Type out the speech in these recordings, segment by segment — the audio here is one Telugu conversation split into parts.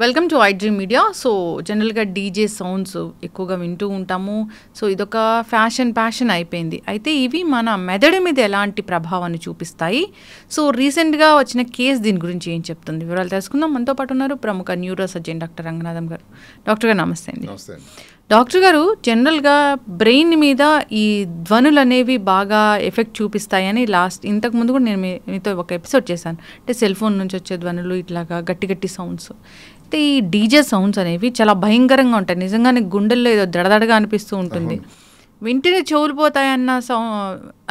Welcome to iDream media. So జనరల్గా డీజే సౌండ్స్ ఎక్కువగా వింటూ ఉంటాము. సో ఇదొక ప్యాషన్ అయిపోయింది. అయితే ఇవి మన మెదడు మీద ఎలాంటి ప్రభావాన్ని చూపిస్తాయి? సో రీసెంట్గా వచ్చిన కేసు దీని గురించి ఏం చెప్తుంది? వివరాలు తెలుసుకుందాం. మనతో పాటు ఉన్నారు ప్రముఖ న్యూరో సర్జన్ డాక్టర్ రంగనాథం గారు. డాక్టర్ గారు నమస్తే అండి. డాక్టర్ గారు, జనరల్గా బ్రెయిన్ మీద ఈ ధ్వనులు అనేవి బాగా ఎఫెక్ట్ చూపిస్తాయని ఇంతకుముందు కూడా నేను మీతో ఒక ఎపిసోడ్ చేశాను. అంటే సెల్ ఫోన్ నుంచి వచ్చే ధ్వనులు ఇట్లాగా గట్టి సౌండ్స్. అయితే ఈ డీజే సౌండ్స్ అనేవి చాలా భయంకరంగా ఉంటాయి. నిజంగానే గుండెల్లో ఏదో దడదడగా అనిపిస్తూ ఉంటుంది. వింటేనే చెవులుపోతాయన్న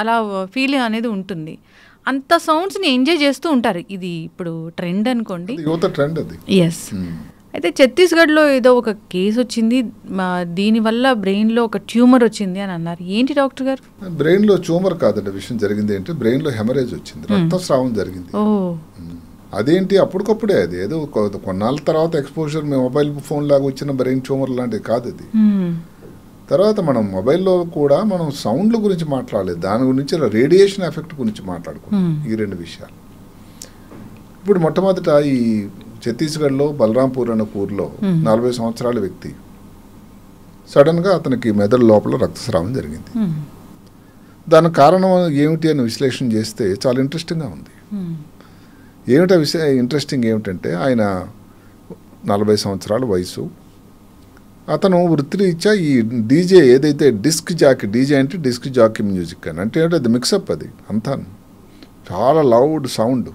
అలా ఫీలింగ్ అనేది ఉంటుంది. అంత సౌండ్స్ని ఎంజాయ్ చేస్తూ ఉంటారు. ఇది ఇప్పుడు ట్రెండ్ అనుకోండి. ఎస్. అయితే ఛత్తీస్గఢ్లో ఏదో ఒక కేసు వచ్చింది. దీనివల్ల బ్రెయిన్లో ఒక ట్యూమర్ వచ్చింది అని అన్నారు. ఏంటి డాక్టర్ గారు? బ్రెయిన్లో ట్యూమర్ కాదండి. విషయం జరిగింది ఏంటి, బ్రెయిన్లో హెమరేజ్ వచ్చింది, రక్తస్రావం జరిగింది. అదేంటి అప్పటికప్పుడే, అది ఏదో కొన్నాళ్ళ తర్వాత ఎక్స్పోజర్ మొబైల్ ఫోన్ లాగా వచ్చిన బ్రెయిన్ ట్యూమర్ లాంటిది కాదు అది. తర్వాత మనం మొబైల్లో కూడా మనం సౌండ్ల గురించి మాట్లాడలేదు, దాని గురించి రేడియేషన్ ఎఫెక్ట్ గురించి మాట్లాడుకున్నాం. ఈ రెండు విషయాలు. ఇప్పుడు మొట్టమొదట ఈ ఛత్తీస్గఢ్లో బలరాంపూర్ అనే ఊర్లో 40 సంవత్సరాల వ్యక్తి సడన్గా అతనికి మెదడు లోపల రక్తస్రావం జరిగింది. దానికి కారణం ఏమిటి అని విశ్లేషణ చేస్తే చాలా ఇంట్రెస్టింగ్గా ఉంది. ఇంట్రెస్టింగ్ ఏమిటంటే, ఆయన 40 సంవత్సరాల వయసు. అతను వృత్తిరీత్యా ఈ డీజే ఏదైతే డిస్క్ జాకీ, డీజే అంటే డిస్క్ జాకీ మ్యూజిక్ అని అంటే అది మిక్సప్, అది అంతా చాలా లౌడ్ సౌండ్,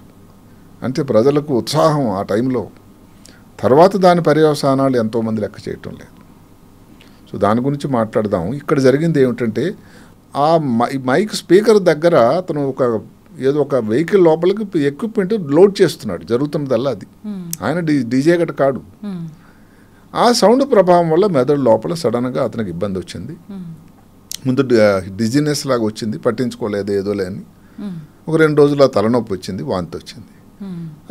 అంటే ప్రజలకు ఉత్సాహం ఆ టైంలో. తర్వాత దాని పర్యవసానాలు ఎంతోమంది లెక్క చేయటం లేదు. సో దాని గురించి మాట్లాడదాం. ఇక్కడ జరిగింది ఏమిటంటే, ఆ మైక్ స్పీకర్ దగ్గర అతను ఏదో ఒక వెహికల్ లోపలికి ఎక్విప్మెంట్ లోడ్ చేస్తున్నాడు, జరుగుతున్నదల్లా అది. ఆయన డీజే గట్ట కాడు. ఆ సౌండ్ ప్రభావం వల్ల మెదడు లోపల సడన్గా అతనికి ఇబ్బంది వచ్చింది. ముందు డిజినెస్ లాగా వచ్చింది, పట్టించుకోలేదు ఏదోలే అని. ఒక 2 రోజులు తలనొప్పి వచ్చింది, వాంతి వచ్చింది.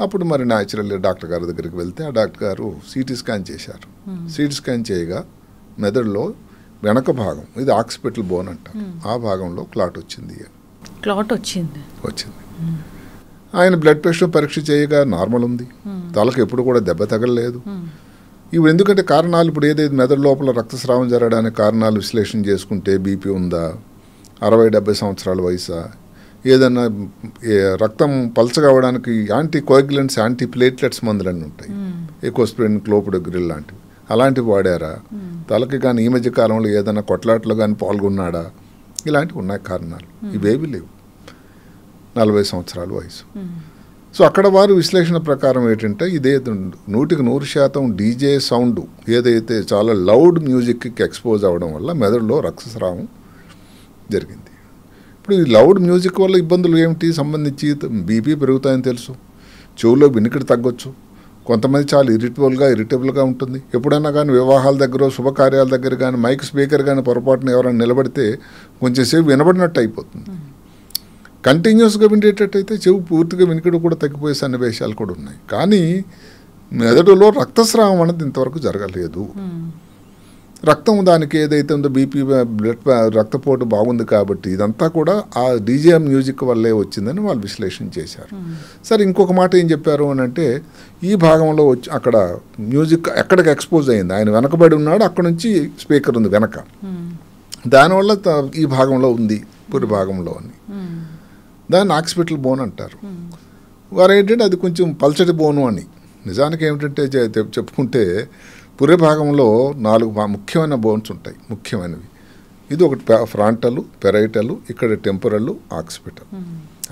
అప్పుడు మరి న్యాచురల్లీ డాక్టర్ గారి దగ్గరికి వెళ్తే ఆ డాక్టర్ గారు సిటీ స్కాన్ చేశారు. సిటీ స్కాన్ చేయగా మెదడులో వెనక భాగం, ఇది ఆక్సిపిటల్ బోన్ అంటారు, ఆ భాగంలో క్లాట్ వచ్చింది. ఆయన బ్లడ్ ప్రెషర్ పరీక్ష చేయగా నార్మల్ ఉంది, తలకు ఎప్పుడు కూడా దెబ్బ తగలలేదు. ఇవి ఎందుకంటే కారణాలు, ఇప్పుడు ఏదైతే మెదడు లోపల రక్తస్రావం జరగడానికి కారణాలు విశ్లేషణ చేసుకుంటే, బీపీ ఉందా, 60-70 సంవత్సరాల వయసా, ఏదన్నా రక్తం పల్చగా అవ్వడానికి యాంటీ కోయాగ్యులెంట్స్, యాంటీ ప్లేట్లెట్స్ మందులన్నీ ఉంటాయి, ఎకోస్ప్రిన్, క్లోపిడోగ్రిల్ లాంటివి, అలాంటివి వాడారా, తలకి కానీ ఈ మధ్య కాలంలో ఏదైనా కొట్లాట్లో కానీ పాల్గొన్నాడా, ఇలాంటివి ఉన్నాయి కారణాలు. ఇవేవి లేవు, 40 సంవత్సరాల వయసు. సో అక్కడ వారు విశ్లేషణ ప్రకారం ఏంటంటే, ఇదే 100% డీజే సౌండ్ ఏదైతే చాలా లౌడ్ మ్యూజిక్కి ఎక్స్పోజ్ అవ్వడం వల్ల మెదడులో రక్తస్రావం జరిగింది. ఇప్పుడు ఈ లౌడ్ మ్యూజిక్ వల్ల ఇబ్బందులు ఏమిటి సంబంధించి, బీపీ పెరుగుతాయని తెలుసు, చెవులో వినికిడి తగ్గొచ్చు, కొంతమంది చాలా ఇరిటబుల్గా ఉంటుంది. ఎప్పుడైనా కానీ వివాహాల దగ్గర, శుభకార్యాల దగ్గర కానీ మైక్ స్పీకర్ కానీ పొరపాటున ఎవరైనా నిలబడితే కొంచెం సేపు వినబడినట్టు అయిపోతుంది. కంటిన్యూస్గా వినేటట్టయితే చెవు పూర్తిగా వినికిడి కూడా తగ్గిపోయే సన్నివేశాలు కూడా ఉన్నాయి. కానీ మెదడులో రక్తస్రావం అనేది ఇంతవరకు జరగలేదు. రక్తం దానికి ఏదైతే ఉందో బీపీ, బ్లడ్ రక్తపోటు బాగుంది కాబట్టి ఇదంతా కూడా ఆ డీజే మ్యూజిక్ వల్లే వచ్చిందని వాళ్ళు విశ్లేషణ చేశారు. సరే, ఇంకొక మాట ఏం చెప్పారు అని అంటే, ఈ భాగంలో వచ్చి అక్కడ మ్యూజిక్ ఎక్కడికి ఎక్స్పోజ్ అయింది, ఆయన వెనకబడి ఉన్నాడు, అక్కడ నుంచి స్పీకర్ ఉంది వెనక, దానివల్ల ఈ భాగంలో ఉంది, పురి భాగంలో అని. దాన్ని ఆక్సిపిటల్ బోన్ అంటారు. వారు ఏంటంటే అది కొంచెం పల్చటి బోను అని. నిజానికి ఏమిటంటే చెప్పుకుంటే పురి భాగంలో 4 ముఖ్యమైన బోన్స్ ఉంటాయి, ముఖ్యమైనవి. ఇది ఒకటి ఫ్రాంటలు, పెరైటలు, ఇక్కడ టెంపరల్, ఆక్సిపిటల్.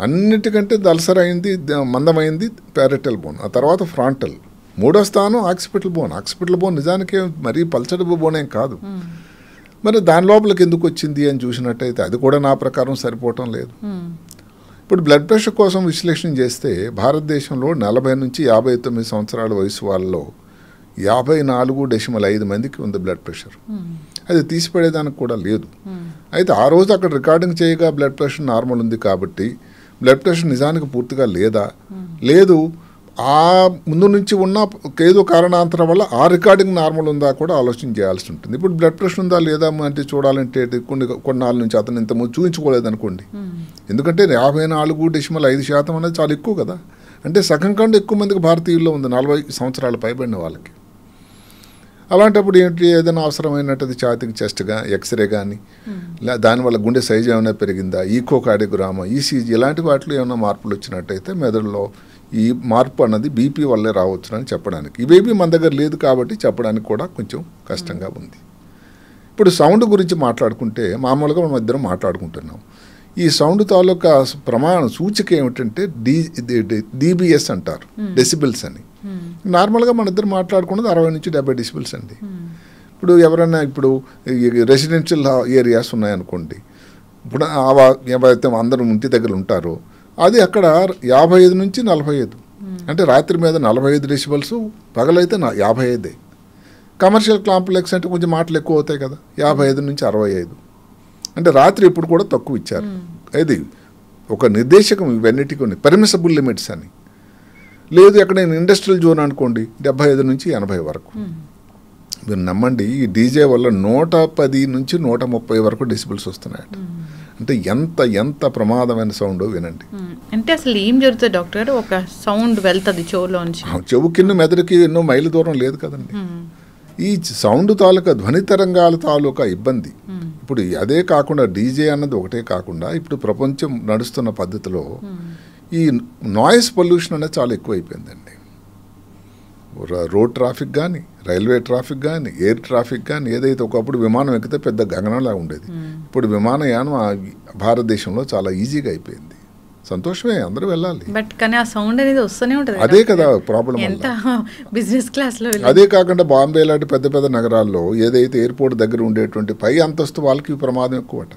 అన్నిటికంటే దళసరైంది, మందమైంది పెరైటల్ బోన్, ఆ తర్వాత ఫ్రాంటల్, 3వ స్థానం ఆక్సిపిటల్ బోన్. ఆక్సిపిటల్ బోన్ నిజానికి మరీ పల్చటి బోన్ ఏం కాదు. మరి దాని లోపలికి ఎందుకు వచ్చింది అని చూసినట్టయితే అది కూడా నా ప్రకారం సరిపోవటం లేదు. ఇప్పుడు బ్లడ్ ప్రెషర్ కోసం విశ్లేషణ చేస్తే భారతదేశంలో 40 నుంచి 59 సంవత్సరాల వయసు వాళ్ళలో 54.5 మందికి ఉంది బ్లడ్ ప్రెషర్. అది తీసిపడేదానికి కూడా లేదు. అయితే ఆ రోజు అక్కడ రికార్డింగ్ చేయగా బ్లడ్ ప్రెషర్ నార్మల్ ఉంది కాబట్టి బ్లడ్ ప్రెషర్ నిజానికి పూర్తిగా లేదు, ఆ ముందు నుంచి ఉన్న ఏదో కారణాంతరం వల్ల ఆ రికార్డింగ్ నార్మల్ ఉందా కూడా ఆలోచన చేయాల్సి ఉంటుంది. ఇప్పుడు బ్లడ్ ప్రెషర్ ఉందా లేదా అంటే చూడాలంటే కొన్నాళ్ళ నుంచి అతను ఇంతకుముందు చూపించుకోలేదనుకోండి, ఎందుకంటే 54.5% అనేది చాలా ఎక్కువ కదా. అంటే సగం కంటే ఎక్కువ మందికి భారతీయుల్లో ఉంది 40 సంవత్సరాలు పైబడిన వాళ్ళకి. అలాంటప్పుడు ఏంటి, ఏదైనా అవసరమైనట్టు ఛాతీకి చెస్ట్గా ఎక్స్రే కానీ దానివల్ల గుండె సైజు ఏమైనా పెరిగిందా, ఈకోకార్డియోగ్రామ్, ఈసీజీ ఇలాంటి వాటిలో ఏమైనా మార్పులు వచ్చినట్టయితే మెదడులో ఈ మార్పు అన్నది బీపీ వల్లే రావచ్చునని చెప్పడానికి. ఇవేవి మన దగ్గర లేదు కాబట్టి చెప్పడానికి కూడా కొంచెం కష్టంగా ఉంది. ఇప్పుడు సౌండ్ గురించి మాట్లాడుకుంటే మామూలుగా మనం ఇద్దరం మాట్లాడుకుంటున్నాం. ఈ సౌండ్ తాలూకా ప్రమాణ సూచిక ఏమిటంటే DBS అంటారు, డెసిబిల్స్ అని. నార్మల్గా మన ఇద్దరు మాట్లాడుకున్నది 60 నుంచి 70 డెసిబిల్స్ అండి. ఇప్పుడు ఎవరైనా ఇప్పుడు రెసిడెన్షియల్ ఏరియాస్ ఉన్నాయనుకోండి, ఇప్పుడు ఎవరైతే అందరూ ఇంటి దగ్గర ఉంటారో అది అక్కడ 55 నుంచి 45, అంటే రాత్రి మీద 45 డెసిబిల్స్, పగలైతే 55. కమర్షియల్ కాంప్లెక్స్ అంటే కొంచెం మాటలు ఎక్కువ అవుతాయి కదా, 55 నుంచి 65. అంటే రాత్రి ఇప్పుడు కూడా తక్కువ ఇచ్చారు. ఇది ఒక నిర్దేశకం, ఇవన్నిటికీ ఉన్నాయి పర్మిసబుల్ లిమిట్స్ అని. లేదు ఎక్కడైనా ఇండస్ట్రియల్ జోన్ అనుకోండి 75 నుంచి 80 వరకు. మీరు నమ్మండి, ఈ డీజే వల్ల 110 నుంచి 130 వరకు డెసిబిల్స్ వస్తున్నాయట. అంటే ఎంత ప్రమాదమైన సౌండ్ వినండి. అంటే అసలు ఏం జరుగుతుంది డాక్టర్, ఒక సౌండ్ వెళ్తుంది చెవులోంచి, చెవు కింద మెదడుకి ఎన్నో మైలు దూరం లేదు కదండి. ఈ సౌండ్ తాలూకా ధ్వని తరంగాల తాలూకా ఇబ్బంది. ఇప్పుడు అదే కాకుండా డీజే అన్నది ఒకటే కాకుండా ఇప్పుడు ప్రపంచం నడుస్తున్న పద్ధతిలో ఈ నాయిస్ పొల్యూషన్ అనేది చాలా ఎక్కువైపోయిందండి. రోడ్ ట్రాఫిక్ కానీ, రైల్వే ట్రాఫిక్ కానీ, ఎయిర్ ట్రాఫిక్ కానీ, ఏదైతే ఒకప్పుడు విమానం ఎక్కితే పెద్ద గగనంలా ఉండేది, ఇప్పుడు విమానయానం భారతదేశంలో చాలా ఈజీగా అయిపోయింది. సంతోషమే, అందరూ వెళ్ళాలి, బట్ కానీ ఆ సౌండ్ అనేది వస్తూనే ఉంటుంది. అదే కదా ప్రాబ్లం. బిజినెస్ క్లాస్లో అదే కాకుండా బాంబే లాంటి పెద్ద పెద్ద నగరాల్లో ఏదైతే ఎయిర్పోర్ట్ దగ్గర ఉండేటువంటి పై అంతస్తు వాళ్ళకి ప్రమాదం ఎక్కువట.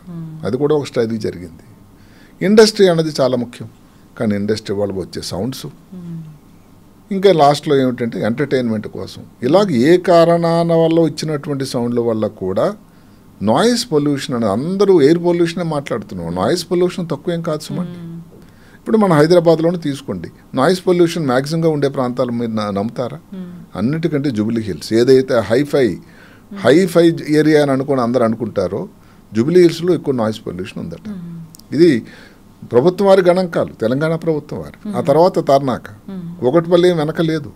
అది కూడా ఒక స్టడీ జరిగింది. ఇండస్ట్రీ అనేది చాలా ముఖ్యం, కానీ ఇండస్ట్రీ వాళ్ళు వచ్చే సౌండ్స్, ఇంకా లాస్ట్లో ఏమిటంటే ఎంటర్టైన్మెంట్ కోసం ఇలాగ ఏ కారణాల వల్ల వచ్చినటువంటి సౌండ్ల వల్ల కూడా నాయిస్ పొల్యూషన్ అని అందరూ ఎయిర్ పొల్యూషనే మాట్లాడుతున్నాం. నాయిస్ పొల్యూషన్ తక్కువేం కాదు సుమండి. ఇప్పుడు మన హైదరాబాద్లోనే తీసుకోండి, నాయిస్ పొల్యూషన్ మ్యాక్సిమంగా ఉండే ప్రాంతాలు మీరు నమ్ముతారా? అన్నిటికంటే జూబ్లీ హిల్స్, ఏదైతే హైఫై ఏరియా అని అనుకుని అందరూ అనుకుంటారో, జూబ్లీ హిల్స్లో ఎక్కువ నాయిస్ పొల్యూషన్ ఉందట. ఇది ప్రభుత్వం వారి గణాంకాలు, తెలంగాణ ప్రభుత్వం వారి. ఆ తర్వాత తార్నాక, ఒకటిపల్లి వెనక లేదు,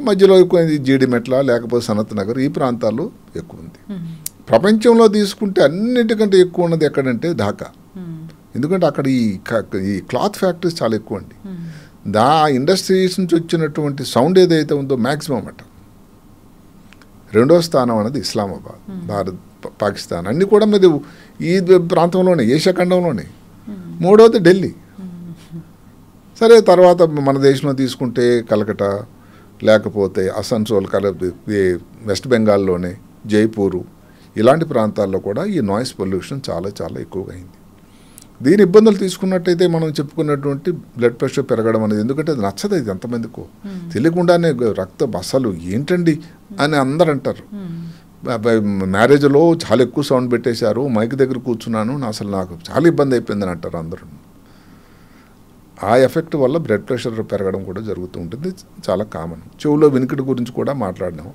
మధ్యలో ఎక్కువ జీడిమెట్ల లేకపోతే సనత్ నగర్ ఈ ప్రాంతాల్లో ఎక్కువ ఉంది. ప్రపంచంలో తీసుకుంటే అన్నిటికంటే ఎక్కువ ఉన్నది ఎక్కడంటే ఢాకా. ఎందుకంటే అక్కడ ఈ క్లాత్ ఫ్యాక్టరీస్ చాలా ఎక్కువ అండి. ఇండస్ట్రీస్ నుంచి వచ్చినటువంటి సౌండ్ ఏదైతే ఉందో మ్యాక్సిమం అట. రెండో స్థానం అనేది ఇస్లామాబాద్, భారత్, పాకిస్తాన్ అన్నీ కూడా మీద ఈ ప్రాంతంలోనే, ఏషియా ఖండంలోనే. మూడవది ఢిల్లీ. సరే, తర్వాత మన దేశంలో తీసుకుంటే కలకటా, లేకపోతే అసన్సోల్, వెస్ట్ బెంగాల్లోనే జైపూరు, ఇలాంటి ప్రాంతాల్లో కూడా ఈ నాయిస్ పొల్యూషన్ చాలా చాలా ఎక్కువగా అయింది. దీని ఇబ్బందులు తీసుకున్నట్టయితే మనం చెప్పుకున్నటువంటి బ్లడ్ ప్రెషర్ పెరగడం అనేది, ఎందుకంటే అది నచ్చదు, ఇది ఎంతమందికో తెలియకుండానే రక్తం అసలు ఏంటండి అని అందరు అంటారు. మ్యారేజ్లో చాలా ఎక్కువ సౌండ్ పెట్టేశారు, మైక్ దగ్గర కూర్చున్నాను, అసలు నాకు చాలా ఇబ్బంది అయిపోయిందని అంటారు అందరూ. ఆ ఎఫెక్ట్ వల్ల బ్లడ్ ప్రెషర్ పెరగడం కూడా జరుగుతూ ఉంటుంది, చాలా కామన్. చెవులో వినికిడి గురించి కూడా మాట్లాడినాము.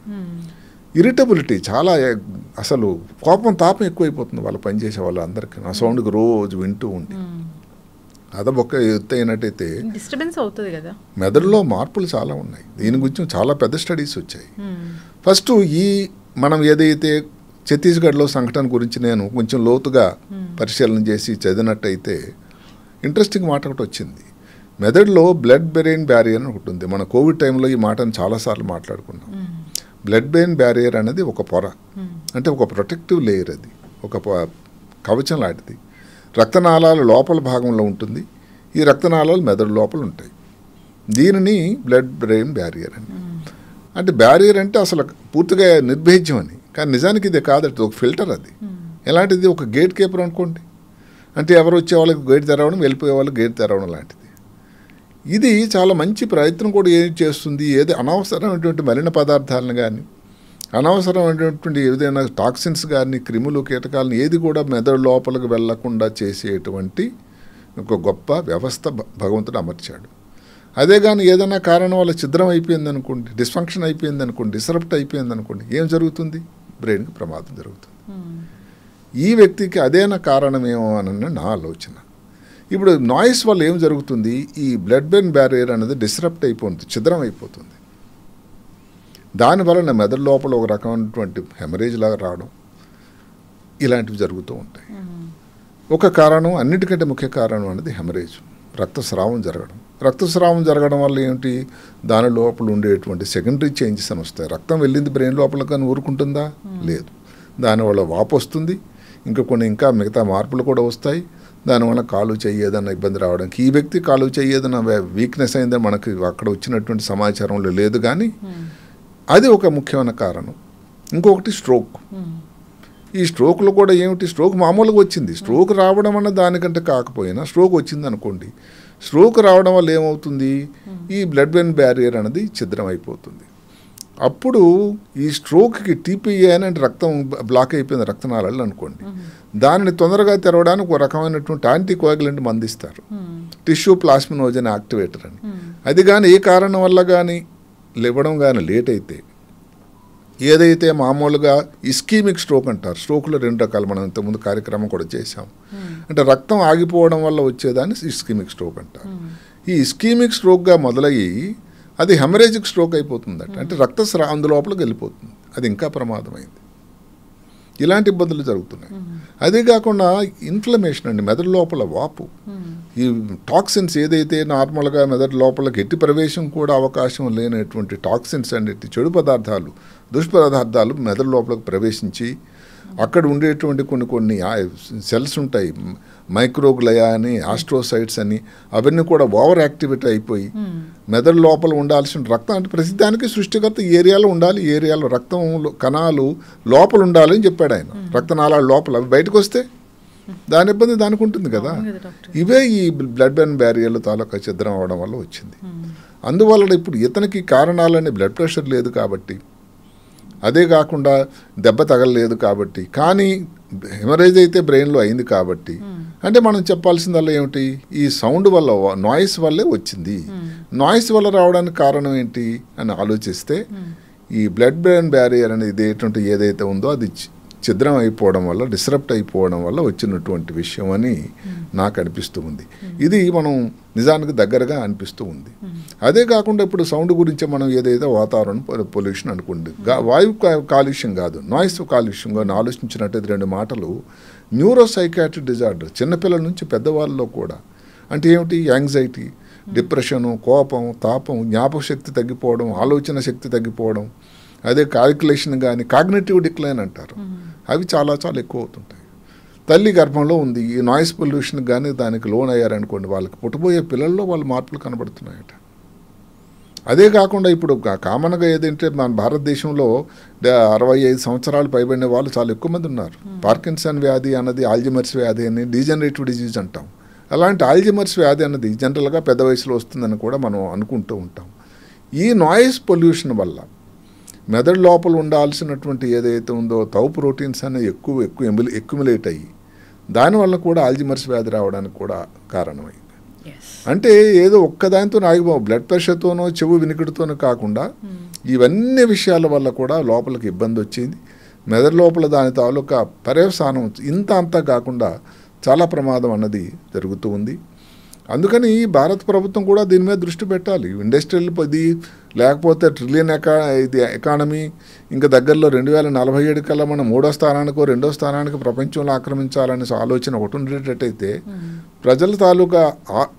ఇరిటబిలిటీ చాలా, అసలు కోపం తాపం ఎక్కువైపోతుంది వాళ్ళు పనిచేసే వాళ్ళందరికీ. ఆ సౌండ్కి రోజు వింటూ ఉండి అదొక్క ఎత్తు అయినట్టయితే డిస్టర్బెన్స్ అవుతుంది కదా. మెదడులో మార్పులు చాలా ఉన్నాయి. దీని గురించి చాలా పెద్ద స్టడీస్ వచ్చాయి. ఫస్ట్ ఈ మనం ఏదైతే ఛత్తీస్గఢ్లో సంఘటన గురించి నేను కొంచెం లోతుగా పరిశీలన చేసి చదివినట్టయితే ఇంట్రెస్టింగ్ మాట ఒకటి వచ్చింది. మెదడులో బ్లడ్ బ్రెయిన్ బ్యారియర్ అని ఒకటి ఉంది. మన కోవిడ్ టైంలో ఈ మాటను చాలాసార్లు మాట్లాడుకున్నాం. బ్లడ్ బ్రెయిన్ బ్యారియర్ అనేది ఒక పొర, అంటే ఒక ప్రొటెక్టివ్ లేయర్, అది ఒక కవచం లాంటిది. రక్తనాళాలు లోపల భాగంలో ఉంటుంది, ఈ రక్తనాళాలు మెదడు లోపల ఉంటాయి. దీనిని బ్లడ్ బ్రెయిన్ బ్యారియర్ అని. అంటే బ్యారియర్ అంటే అసలు పూర్తిగా నిర్భేద్యం అని, కానీ నిజానికి ఇది కాదట, ఒక ఫిల్టర్. అది ఎలాంటిది, ఒక గేట్ కీపర్ అనుకోండి. అంటే ఎవరు వచ్చే వాళ్ళకి గేట్ తెరవడం, వెళ్ళిపోయే వాళ్ళకి గేట్ తెరవడం లాంటిది. ఇది చాలా మంచి ప్రయత్నం కూడా ఏం చేస్తుంది. ఏది అనవసరమైనటువంటి మలిన పదార్థాలను కానీ, అనవసరమైనటువంటి ఏదైనా టాక్సిన్స్ కానీ, క్రిములు కీటకాలను ఏది కూడా మెదడు లోపలికి వెళ్లకుండా చేసేటువంటి ఒక గొప్ప వ్యవస్థ భగవంతుడు అమర్చాడు. అదే కానీ ఏదైనా కారణం వల్ల ఛిద్రం అయిపోయింది అనుకోండి, డిస్ఫంక్షన్ అయిపోయింది అనుకోండి, డిస్రప్ట్ అయిపోయింది అనుకోండి, ఏం జరుగుతుంది? బ్రెయిన్కి ప్రమాదం జరుగుతుంది. ఈ వ్యక్తికి అదేనా కారణమేమో అని నా ఆలోచన. ఇప్పుడు నాయిస్ వల్ల ఏం జరుగుతుంది, ఈ బ్లడ్ బ్రెయిన్ బ్యారియర్ అనేది డిస్రప్ట్ అయిపోతుంది, ఛిద్రం అయిపోతుంది. దానివల్ల మెదడు లోపల ఒక రకమైనటువంటి హెమరేజ్ లాగా రావడం ఇలాంటివి జరుగుతూ ఉంటాయి. ఒక కారణం, అన్నిటికంటే ముఖ్య కారణం అనేది హెమరేజ్, రక్తస్రావం జరగడం. రక్తస్రావం జరగడం వల్ల ఏంటి, దాని లోపల ఉండేటువంటి సెకండరీ చేంజెస్ అని వస్తాయి. రక్తం వెళ్ళింది బ్రెయిన్ లోపల కానీ ఊరుకుంటుందా, లేదు. దానివల్ల వాపు వస్తుంది, ఇంకా మిగతా మార్పులు కూడా వస్తాయి. దానివల్ల కాలు చెయ్యి ఏదన్నా ఇబ్బంది రావడానికి, ఈ వ్యక్తి కాలు చెయ్యి ఏదైనా వీక్నెస్ అయిందని మనకి అక్కడ వచ్చినటువంటి సమాచారంలో లేదు, కానీ అది ఒక ముఖ్యమైన కారణం. ఇంకొకటి స్ట్రోక్. ఈ స్ట్రోక్లో కూడా ఏమిటి, స్ట్రోక్ మామూలుగా వచ్చింది, స్ట్రోక్ రావడం అన్న దానికంటే కాకపోయినా స్ట్రోక్ వచ్చింది అనుకోండి, స్ట్రోక్ రావడం వల్ల ఏమవుతుంది, ఈ బ్లడ్ బ్రెయిన్ బ్యారియర్ అనేది ఛిద్రం అయిపోతుంది. అప్పుడు ఈ స్ట్రోక్కి టీపీఏ అని రక్తం బ్లాక్ అయిపోయింది రక్తనాళాలు అనుకోండి, దానిని తొందరగా తెరవడానికి ఒక రకమైనటువంటి యాంటీకోయాగులెంట్ మందిస్తారు, టిష్యూ ప్లాస్మినోజన్ యాక్టివేటర్ అని. అది కానీ ఏ కారణం వల్ల కానీ ఇవ్వడం కానీ లేట్ అయితే, ఏదైతే మామూలుగా ఇస్కీమిక్ స్ట్రోక్ అంటారు, స్ట్రోక్లో 2 రకాలు, మనం ఇంతకుముందు కార్యక్రమం కూడా చేశాం. అంటే రక్తం ఆగిపోవడం వల్ల వచ్చేదాన్ని ఇస్కీమిక్ స్ట్రోక్ అంటారు. ఈ ఇస్కీమిక్ స్ట్రోక్గా మొదలయ్యి అది హెమరేజిక్ స్ట్రోక్ అయిపోతుందట, అంటే రక్తస్రావం అందులోపలికి వెళ్ళిపోతుంది, అది ఇంకా ప్రమాదమైంది. ఇలాంటి ఇబ్బందులు జరుగుతున్నాయి. అదే కాకుండా ఇన్ఫ్లమేషన్ అండి, మెదడు లోపల వాపు, ఈ టాక్సిన్స్ ఏదైతే నార్మల్గా మెదడు లోపల గట్టి ప్రవేశం కూడా అవకాశం లేనటువంటి టాక్సిన్స్ అనేది, చెడు పదార్థాలు, దుష్పదార్థాలు మెదడు లోపలికి ప్రవేశించి అక్కడ ఉండేటువంటి కొన్ని సెల్స్ ఉంటాయి, మైక్రోగ్లయా అని, ఆస్ట్రోసైట్స్ అని, అవన్నీ కూడా ఓవర్ యాక్టివేట్ అయిపోయి మెదడు లోపల ఉండాల్సిన రక్తం, అంటే ప్రతిదానికి సృష్టికర్త ఏరియాలో ఉండాలి, ఏరియాలో రక్తం కణాలు లోపల ఉండాలని చెప్పాడు ఆయన. రక్తనాళాలు లోపల, అవి బయటకు వస్తే దాని ఇబ్బంది దానికి ఉంటుంది కదా. ఇవే ఈ బ్లడ్ బ్రెయిన్ బ్యారియర్లు తాలూకా ఛిద్రం అవడం వల్ల వచ్చింది. అందువల్ల ఇప్పుడు ఇతనికి కారణాలని బ్లడ్ ప్రెషర్ లేదు కాబట్టి, అదే కాకుండా దెబ్బ తగలలేదు కాబట్టి, కానీ హెమరేజ్ అయితే బ్రెయిన్లో అయింది కాబట్టి, అంటే మనం చెప్పాల్సిందల్లా ఏమిటి, ఈ సౌండ్ వల్ల, నాయిస్ వల్లే వచ్చింది. నాయిస్ వల్ల రావడానికి కారణం ఏంటి అని ఆలోచిస్తే, ఈ బ్లడ్ బ్రెయిన్ బ్యారియర్ అనేది ఏదైతే ఉందో అది ఛిద్రం అయిపోవడం వల్ల, డిస్రప్ట్ అయిపోవడం వల్ల వచ్చినటువంటి విషయం అని నాకు అనిపిస్తూ ఉంది. ఇది మనం నిజానికి దగ్గరగా అనిపిస్తూ ఉంది. అదే కాకుండా ఇప్పుడు సౌండ్ గురించి మనం ఏదైతే వాతావరణం పొల్యూషన్ అనుకోండి, వాయు కాలుష్యం కాదు, నాయిస్ కాలుష్యంగా ఆలోచించినట్టయితే 2 మాటలు, న్యూరోసైకాట్రిక్ డిజార్డర్ చిన్నపిల్లల నుంచి పెద్దవాళ్ళలో కూడా. అంటే ఏమిటి, యాంగ్జైటీ, డిప్రెషను, కోపం, తాపం, జ్ఞాపక శక్తి తగ్గిపోవడం, ఆలోచన శక్తి తగ్గిపోవడం, అదే కాలిక్యులేషన్ కానీ కాగ్నిటివ్ డిక్లైన్ అంటారు, అవి చాలా చాలా ఎక్కువ అవుతుంటాయి. తల్లి గర్భంలో ఉంది, ఈ నాయిస్ పొల్యూషన్ కానీ దానికి లోన్ అయ్యారనుకోండి, వాళ్ళకి పుట్టబోయే పిల్లల్లో వాళ్ళు మార్పులు కనబడుతున్నాయట. అదే కాకుండా ఇప్పుడు కామన్గా ఏదంటే మన భారతదేశంలో 65 సంవత్సరాలు పైబడిన వాళ్ళు చాలా ఎక్కువ మంది ఉన్నారు. పార్కిన్సన్ వ్యాధి అన్నది, ఆల్జిమర్స్ వ్యాధి అని, డీజనరేటివ్ డిజీజ్ అంటాం. అలాంటి ఆల్జిమర్స్ వ్యాధి అన్నది జనరల్గా పెద్ద వయసులో వస్తుందని కూడా మనం అనుకుంటూ ఉంటాం. ఈ నాయిస్ పొల్యూషన్ వల్ల మెదడు లోపల ఉండాల్సినటువంటి ఏదైతే ఉందో టౌ ప్రోటీన్స్ అనేవి ఎక్కువ ఎక్యుములేట్ అయ్యి దానివల్ల కూడా ఆల్జిమర్స్ వ్యాధి రావడానికి కూడా కారణమైంది. అంటే ఏదో ఒక్కదానితో ఆగిపో, బ్లడ్ ప్రెషర్తోనో చెవు వినికిడితోనో కాకుండా ఇవన్నీ విషయాల వల్ల కూడా లోపలికి ఇబ్బంది వచ్చింది. మెదడు లోపల దాని తాలూకా పర్యవసానం ఇంత అంతా కాకుండా చాలా ప్రమాదం అన్నది జరుగుతూ ఉంది. అందుకని భారత ప్రభుత్వం కూడా దీని మీద దృష్టి పెట్టాలి. ఇండస్ట్రియల్ ఇది లేకపోతే ట్రిలియన్ ఎకానమీ ఇంకా దగ్గరలో 2047 కల్లా మనం 3వ స్థానానికో 2వ స్థానానికి ప్రపంచంలో ఆక్రమించాలనే ఆలోచన ఒకటి ఉండేటట్టయితే ప్రజల తాలూకా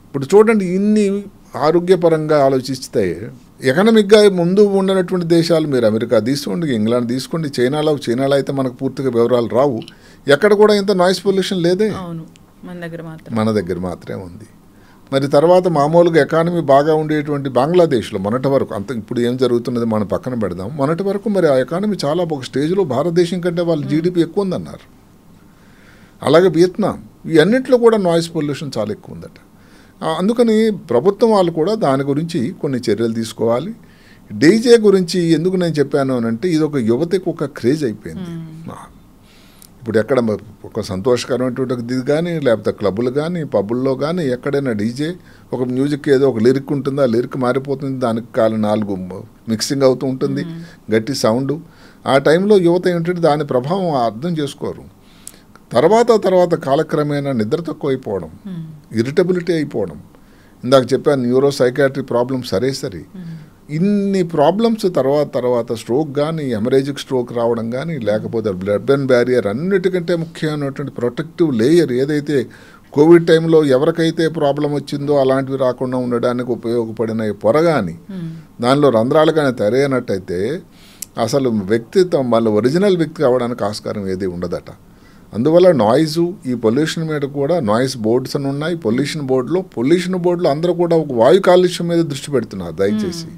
ఇప్పుడు చూడండి, ఇన్ని ఆరోగ్యపరంగా ఆలోచిస్తే ఎకనామిక్గా ముందు ఉండనటువంటి దేశాలు, మీరు అమెరికా తీసుకోండి, ఇంగ్లాండ్ తీసుకోండి, చైనాలో అయితే మనకు పూర్తిగా వివరాలు రావు. ఎక్కడ కూడా ఇంత నాయిస్ పొల్యూషన్ లేదే, మన దగ్గర మాత్రమే ఉంది. మరి తర్వాత మామూలుగా ఎకానమీ బాగా ఉండేటువంటి బంగ్లాదేశ్లో మొన్నటి వరకు, అంత ఇప్పుడు ఏం జరుగుతున్నది మనం పక్కన పెడదాం, మొన్నటి వరకు మరి ఆ ఎకానమీ చాలా ఒక స్టేజ్లో భారతదేశం కంటే వాళ్ళ జీడిపి ఎక్కువ ఉందన్నారు. అలాగే వియత్నాం, ఈ అన్నింటిలో కూడా నాయిస్ పొల్యూషన్ చాలా ఎక్కువ ఉందట. అందుకని ప్రభుత్వం వాళ్ళు కూడా దాని గురించి కొన్ని చర్యలు తీసుకోవాలి. డీజే గురించి ఎందుకు నేను చెప్పాను అంటే, ఇది ఒక యువతకు ఒక క్రేజ్ అయిపోయింది. ఇప్పుడు ఎక్కడ ఒక సంతోషకరమైనటువంటి ఇది కానీ, లేకపోతే క్లబ్బులు కానీ, పబ్బుల్లో కానీ ఎక్కడైనా డీజే ఒక మ్యూజిక్ ఏదో ఒక లిరిక్ ఉంటుంది, ఆ లిరిక్ మారిపోతుంది, దానికి 4 మిక్సింగ్ అవుతూ ఉంటుంది, గట్టి సౌండ్. ఆ టైంలో యువత ఏంటంటే దాని ప్రభావం అర్థం చేసుకోరు. తర్వాత కాలక్రమేణా నిద్ర తక్కువ అయిపోవడం, ఇరిటబిలిటీ అయిపోవడం, ఇందాక చెప్పాను న్యూరో సైకాట్రీ ప్రాబ్లమ్స్ సరే ఇన్ని ప్రాబ్లమ్స్ తర్వాత స్ట్రోక్ కానీ హెమరేజిక్ స్ట్రోక్ రావడం కానీ లేకపోతే బ్లడ్ బ్రెయిన్ బ్యారియర్ అన్నిటికంటే ముఖ్యమైనటువంటి ప్రొటెక్టివ్ లేయర్ ఏదైతే కోవిడ్ టైంలో ఎవరికైతే ప్రాబ్లం వచ్చిందో అలాంటివి రాకుండా ఉండడానికి ఉపయోగపడిన పొర కానీ దానిలో రంధ్రాలు కానీ తెరయనట్టయితే అసలు వ్యక్తిత్వం మళ్ళీ ఒరిజినల్ వ్యక్తి కావడానికి ఆస్కారం ఏది ఉండదట. అందువల్ల నాయిజు ఈ పొల్యూషన్ మీద కూడా నాయిస్ బోర్డ్స్ అని ఉన్నాయి. పొల్యూషన్ బోర్డులో అందరూ కూడా ఒక వాయు కాలుష్యం మీద దృష్టి పెడుతున్నారు. దయచేసి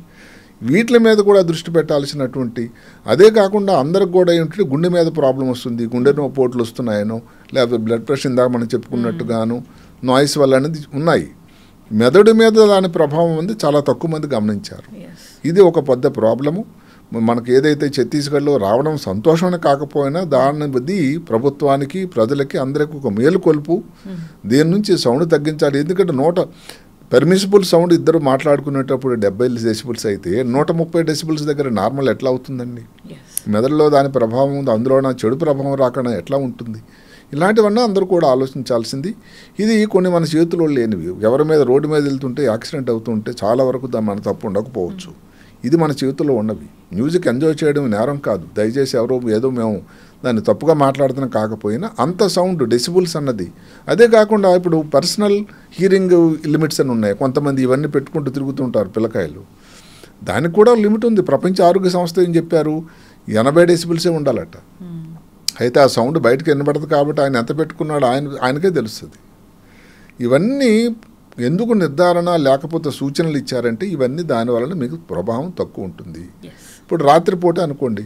వీటి మీద కూడా దృష్టి పెట్టాల్సినటువంటి, అదే కాకుండా అందరికి కూడా ఏంటంటే గుండె మీద ప్రాబ్లం వస్తుంది, గుండె పోట్లు వస్తున్నాయనో లేకపోతే బ్లడ్ ప్రెషర్ ఇందాక మనం చెప్పుకున్నట్టుగాను నాయిస్ వల్ల అనేది ఉన్నాయి. మెదడు మీద దాని ప్రభావం ఉంది చాలా తక్కువ మంది గమనించారు. ఇది ఒక పెద్ద ప్రాబ్లము. మనకు ఏదైతే ఛత్తీస్గఢ్లో రావడం సంతోషమే కాకపోయినా దాని బట్టి ప్రభుత్వానికి ప్రజలకి అందరికీ ఒక మేలుకొల్పు. దీని నుంచి సౌండ్ తగ్గించాలి. ఎందుకంటే పెర్మిసిబుల్ సౌండ్ ఇద్దరు మాట్లాడుకునేటప్పుడు 70 డెసిబుల్స్ అయితే 130 డెసిబుల్స్ దగ్గర నార్మల్ ఎట్లా అవుతుందండి? మెదడులో దాని ప్రభావం ఉంది, అందులో చెడు ప్రభావం రాకుండా ఎట్లా ఉంటుంది? ఇలాంటివన్నీ అందరూ కూడా ఆలోచించాల్సింది. ఇది కొన్ని మన చేతిలో లేనివి. ఎవరి మీద రోడ్డు మీద వెళ్తుంటే యాక్సిడెంట్ అవుతుంటే చాలా వరకు మన తప్పు ఉండకపోవచ్చు. ఇది మన చేతుల్లో ఉన్నవి. మ్యూజిక్ ఎంజాయ్ చేయడం నేరం కాదు. దయచేసి ఏదో మేము దాన్ని తప్పుగా మాట్లాడుతున్నాం కాకపోయినా అంత సౌండ్ డెసిబుల్స్ అన్నది. అదే కాకుండా ఇప్పుడు పర్సనల్ హీరింగ్ లిమిట్స్ అని ఉన్నాయి. కొంతమంది ఇవన్నీ పెట్టుకుంటూ తిరుగుతుంటారు పిల్లకాయలు. దానికి కూడా లిమిట్ ఉంది. ప్రపంచ ఆరోగ్య సంస్థ ఏం చెప్పారు? 80 డెసిబుల్సే ఉండాలట. అయితే ఆ సౌండ్ బయటకు వినబడదు కాబట్టి ఆయన ఎంత పెట్టుకున్నాడో ఆయనకే తెలుస్తుంది. ఇవన్నీ ఎందుకు నిర్ధారణ లేకపోతే సూచనలు ఇచ్చారంటే ఇవన్నీ దానివలన మీకు ప్రభావం తక్కువ ఉంటుంది. ఇప్పుడు రాత్రిపూట అనుకోండి,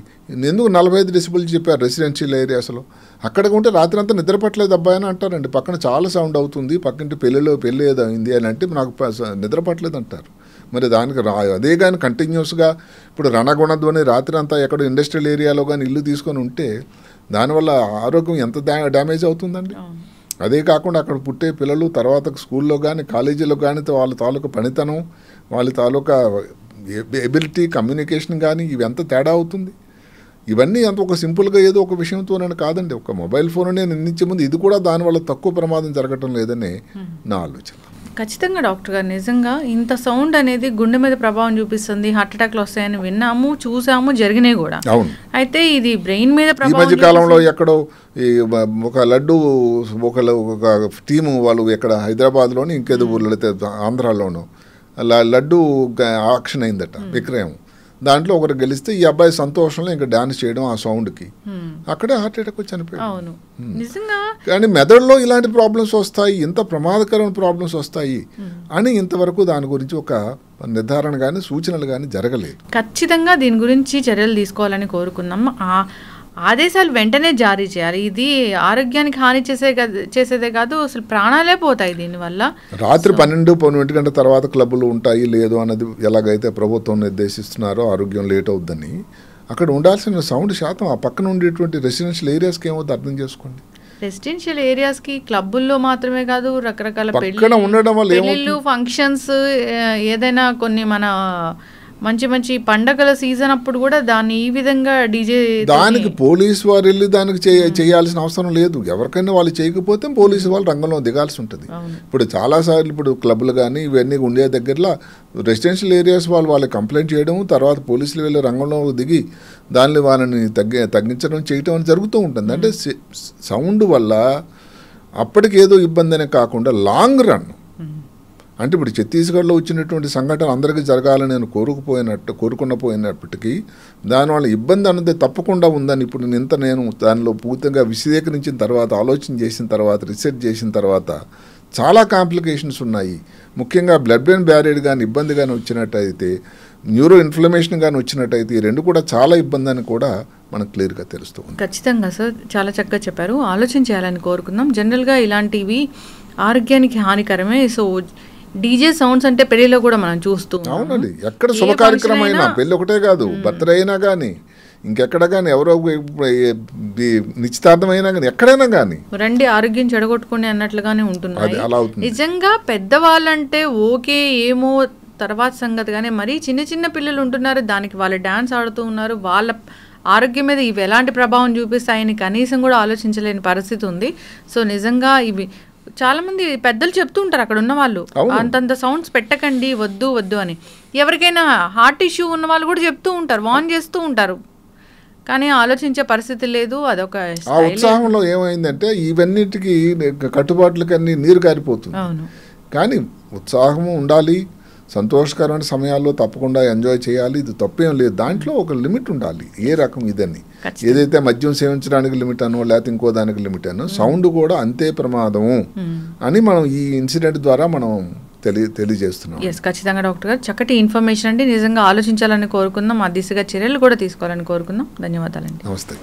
ఎందుకు 45 డెసిబుల్ చెప్పారు రెసిడెన్షియల్ ఏరియాస్లో. అక్కడ ఉంటే రాత్రి అంతా నిద్రపట్టలేదు అబ్బాయి అని అంటారండి. పక్కన చాలా సౌండ్ అవుతుంది, పక్కింటి పెళ్ళి ఏదో అయింది అని అంటే నాకు నిద్రపట్టలేదు అంటారు. మరి దానికి అదే కానీ కంటిన్యూస్గా ఇప్పుడు రణగుణధ్వని రాత్రి అంతా ఎక్కడో ఇండస్ట్రియల్ ఏరియాలో కానీ ఇల్లు తీసుకొని ఉంటే దానివల్ల ఆరోగ్యం ఎంత డ్యామేజ్ అవుతుందండి. అదే కాకుండా అక్కడ పుట్టే పిల్లలు తర్వాత స్కూల్లో కానీ కాలేజీలో కానీ వాళ్ళ తాలూకా పనితనం, వాళ్ళ తాలూకా ఎబిలిటీ, కమ్యూనికేషన్ కానీ ఇవి ఎంత తేడా అవుతుంది. ఇవన్నీ అంత ఒక సింపుల్గా ఏదో ఒక విషయంతోనే కాదండి. ఒక మొబైల్ ఫోన్ నేను నిర్ణయించే ముందు ఇది కూడా దానివల్ల తక్కువ ప్రమాదం జరగటం లేదని నా ఆలోచన. ఖచ్చితంగా డాక్టర్ గారు, నిజంగా ఇంత సౌండ్ అనేది గుండె మీద ప్రభావం చూపిస్తుంది, హార్ట్ అటాక్లు వస్తాయని విన్నాము, చూసాము, జరిగినాయి కూడా. అవును. అయితే ఇది బ్రెయిన్ మీద ఈ మధ్య కాలంలో ఎక్కడో ఒక లడ్డు ఒక టీము వాళ్ళు ఎక్కడ హైదరాబాద్లోని ఇంకేదో ఊళ్ళో ఆంధ్రాలోనూ లడ్డు ఆక్షన్ అయిందట, విక్రయం. దాంట్లో ఒకరు గెలిస్తే ఈ అబ్బాయి సంతోషంలో ఇంకా డాన్స్ చేయడం ఆ సౌండ్కి అక్కడే హార్ట్ అటాక్ వచ్చి చనిపోయాడు. కానీ మెదడులో ఇలాంటి ప్రాబ్లమ్స్ వస్తాయి, ఇంత ప్రమాదకరమైన ప్రాబ్లమ్స్ వస్తాయి అని ఇంతవరకు దాని గురించి ఒక నిర్ధారణ కానీ సూచనలు కానీ జరగలేదు. ఖచ్చితంగా దీని గురించి చర్యలు తీసుకోవాలని కోరుకున్నాం. ఆదేశాలు వెంటనే జారీ చేయాలి. ఇది ఆరోగ్యానికి హాని చేసేదే కాదు, అసలు ప్రాణాలే పోతాయి దీనివల్ల. రాత్రి 12-1 గంటల తర్వాత క్లబ్బులు ఉంటాయి లేదు అన్నది ఎలాగైతే ప్రభుత్వం నిర్దేశిస్తున్నారో ఆరోగ్యం లేట్ అవుద్దని, అక్కడ ఉండాల్సిన సౌండ్ శాతం ఆ పక్కన ఉండేటువంటి రెసిడెన్షియల్ ఏరియాస్కి ఏమవుతుంది అర్థం చేసుకోండి. రెసిడెన్షియల్ ఏరియాస్కి క్లబ్బుల్లో మాత్రమే కాదు, రకరకాల పెళ్ళిళ్ళు, ఫంక్షన్స్, ఏదైనా కొన్ని మన మంచి మంచి పండగల సీజన్ అప్పుడు కూడా దాన్ని ఈ విధంగా డీజే, దానికి పోలీసు వారు వెళ్ళి దానికి చేయాల్సిన అవసరం లేదు. ఎవరికైనా వాళ్ళు చేయకపోతే పోలీసు వాళ్ళు రంగంలో దిగాల్సి ఉంటుంది. ఇప్పుడు చాలాసార్లు ఇప్పుడు క్లబ్లు కానీ ఇవన్నీ ఉండే దగ్గరలో రెసిడెన్షియల్ ఏరియాస్ వాళ్ళకి కంప్లైంట్ చేయడం, తర్వాత పోలీసులు వెళ్ళి రంగంలో దిగి దాన్ని వాళ్ళని తగ్గించడం చేయటం అని జరుగుతూ ఉంటుంది. అంటే సౌండ్ వల్ల అప్పటికేదో ఇబ్బంది అనే కాకుండా లాంగ్ రన్ అంటే ఇప్పుడు ఛత్తీస్గఢ్లో వచ్చినటువంటి సంఘటన అందరికీ జరగాలని నేను కోరుకున్న పోయినప్పటికీ దానివల్ల ఇబ్బంది అన్నది తప్పకుండా ఉందని ఇప్పుడు నేను దానిలో పూర్తిగా విశదీకరించిన తర్వాత, ఆలోచన చేసిన తర్వాత, రీసెర్చ్ చేసిన తర్వాత చాలా కాంప్లికేషన్స్ ఉన్నాయి. ముఖ్యంగా బ్లడ్ బ్రెయిన్ బ్యారియర్ కానీ ఇబ్బంది కానీ వచ్చినట్టయితే, న్యూరో ఇన్ఫ్లమేషన్ కానీ వచ్చినట్టయితే ఈ రెండు కూడా చాలా ఇబ్బంది అని కూడా మనకు క్లియర్గా తెలుస్తుంది. ఖచ్చితంగా సార్, చాలా చక్కగా చెప్పారు. ఆలోచన చేయాలని కోరుకుందాం. జనరల్గా ఇలాంటివి ఆరోగ్యానికి హానికరమే. సో డీజే సౌండ్స్ అంటే పెళ్లిలో కూడా మనం చూస్తూ, అవునండి, ఎక్కడ శుభ కార్యక్రమం అయినా, పెళ్ళి ఒకటే కాదు, బర్త్డే అయినా కానీ ఇంకెక్కడ కానీ ఎవరో నిశ్చితార్థమైనా కానీ ఎక్కడైనా కానీ రండి ఆరోగ్యం చెడగొట్టుకుని అన్నట్లుగానే ఉంటున్నాయి. నిజంగా పెద్దవాళ్ళంటే ఓకే ఏమో తర్వాత సంగతి, కానీ మరీ చిన్న చిన్న పిల్లలు ఉంటున్నారు, దానికి వాళ్ళు డ్యాన్స్ ఆడుతూ ఉన్నారు, వాళ్ళ ఆరోగ్యం మీద ఇవి ఎలాంటి ప్రభావం చూపిస్తాయని కనీసం కూడా ఆలోచించలేని పరిస్థితి ఉంది. సో నిజంగా ఇవి చాలామంది పెద్దలు చెప్తూ ఉంటారు అక్కడ ఉన్న వాళ్ళు, అంతంత సౌండ్స్ పెట్టకండి వద్దు వద్దు అని. ఎవరికైనా హార్ట్ ఇష్యూ ఉన్న వాళ్ళు కూడా చెప్తూ ఉంటారు, వార్న్ చేస్తూ ఉంటారు, కానీ ఆలోచించే పరిస్థితి లేదు. అదొక ఆ ఉత్సాహంలో ఏమైందంటే ఇవన్నిటికీ కట్టుబాట్లకన్నీ నీరు కారిపోతుంది. అవును, కానీ ఉత్సాహము ఉండాలి, సంతోషకరమైన సమయాల్లో తప్పకుండా ఎంజాయ్ చేయాలి, ఇది తప్పేం లేదు. దాంట్లో ఒక లిమిట్ ఉండాలి. ఏ రకం ఇదని, ఏదైతే మద్యం సేవించడానికి లిమిట్ అనో లేకపోతే ఇంకో దానికి లిమిట్ అనో, సౌండ్ కూడా అంతే ప్రమాదము అని మనం ఈ ఇన్సిడెంట్ ద్వారా మనం తెలియజేస్తున్నాం. ఎస్, ఖచ్చితంగా డాక్టర్ గారు చక్కటి ఇన్ఫర్మేషన్ అండి. నిజంగా ఆలోచించాలని కోరుకుందాం, ఆ దిశగా చర్యలు కూడా తీసుకోవాలని కోరుకుందాం. ధన్యవాదాలండి. నమస్తే.